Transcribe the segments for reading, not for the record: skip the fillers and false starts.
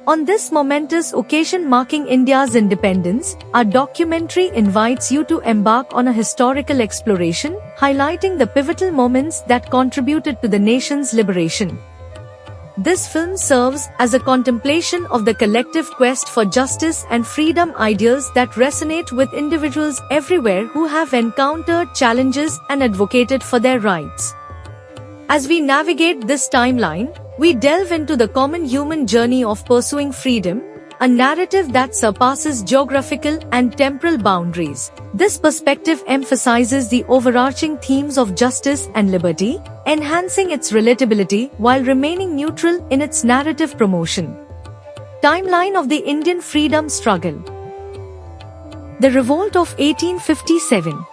On this momentous occasion marking India's independence, our documentary invites you to embark on a historical exploration, highlighting the pivotal moments that contributed to the nation's liberation. This film serves as a contemplation of the collective quest for justice and freedom, ideals that resonate with individuals everywhere who have encountered challenges and advocated for their rights. As we navigate this timeline, we delve into the common human journey of pursuing freedom, a narrative that surpasses geographical and temporal boundaries. This perspective emphasizes the overarching themes of justice and liberty, enhancing its relatability while remaining neutral in its narrative promotion. Timeline of the Indian freedom struggle. The Revolt of 1857.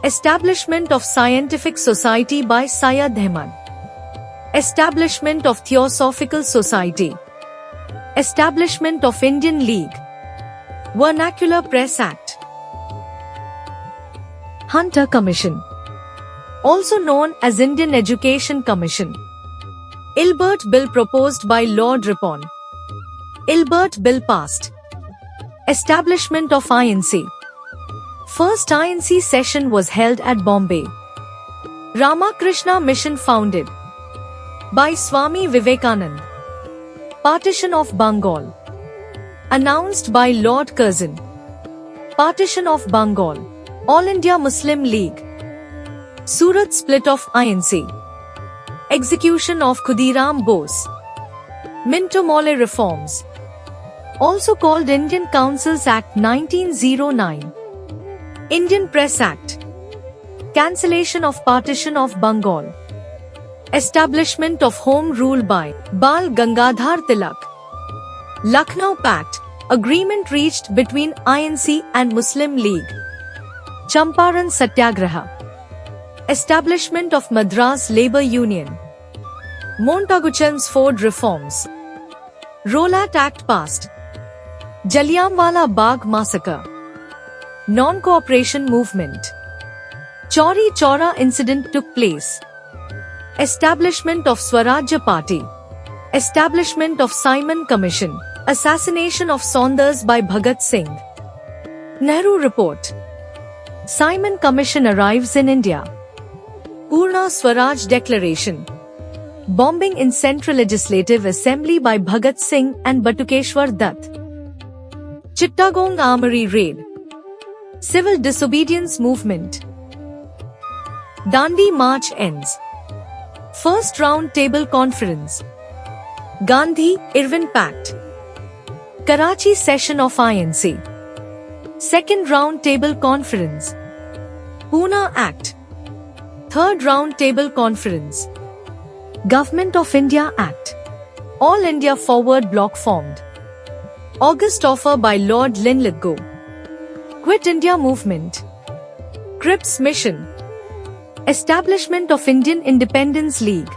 Establishment of Scientific Society by Syed Ahmad. Establishment of Theosophical Society. Establishment of Indian League. Vernacular Press Act. Hunter Commission, also known as Indian Education Commission. Ilbert Bill proposed by Lord Ripon. Ilbert Bill passed. Establishment of INC. First INC session was held at Bombay. Ramakrishna Mission founded by Swami Vivekanand. Partition of Bengal, announced by Lord Curzon. Partition of Bengal. All India Muslim League. Surat split of INC. Execution of Khudiram Bose. Minto Morley reforms, also called Indian Councils Act 1909. Indian Press Act. Cancellation of Partition of Bengal. Establishment of Home Rule by Bal Gangadhar Tilak. Lucknow Pact, agreement reached between INC and Muslim League. Champaran Satyagraha. Establishment of Madras Labour Union. Montaguchan's Ford reforms. Rowlatt Act passed. Jallianwala Bagh massacre. Non-cooperation movement. Chauri Chaura incident took place. Establishment of Swarajya Party. Establishment of Simon Commission. Assassination of Saunders by Bhagat Singh. Nehru Report. Simon Commission arrives in India. Purna Swaraj Declaration. Bombing in Central Legislative Assembly by Bhagat Singh and Batukeshwar Dutt. Chittagong Armory Raid. Civil Disobedience Movement. Dandi March ends. First Round Table Conference. Gandhi-Irwin Pact. Karachi Session of INC. Second Round Table Conference. Pune Act. Third Round Table Conference. Government of India Act. All India Forward Bloc formed. August offer by Lord Linlithgow. Quit India Movement. Cripps Mission. Establishment of Indian Independence League.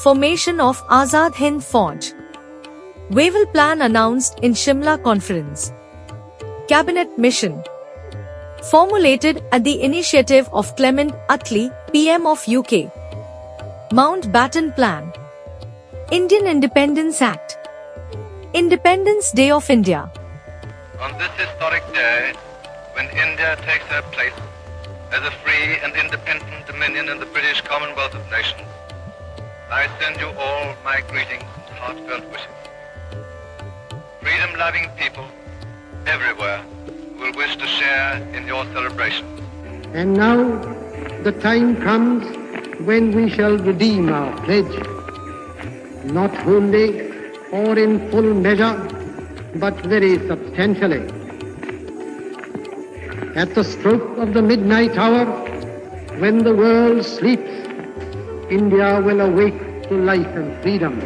Formation of Azad Hind Fauj. Wavell Plan announced in Shimla Conference. Cabinet Mission. Formulated at the initiative of Clement Attlee, PM of UK. Mountbatten Plan. Indian Independence Act. Independence Day of India. On this historic day, when India takes her place as a free and independent dominion in the British Commonwealth of Nations, I send you all my greetings and heartfelt wishes. Freedom-loving people everywhere will wish to share in your celebration. And now the time comes when we shall redeem our pledge, not wholly or in full measure, but very substantially. At the stroke of the midnight hour, when the world sleeps, India will awake to life and freedom.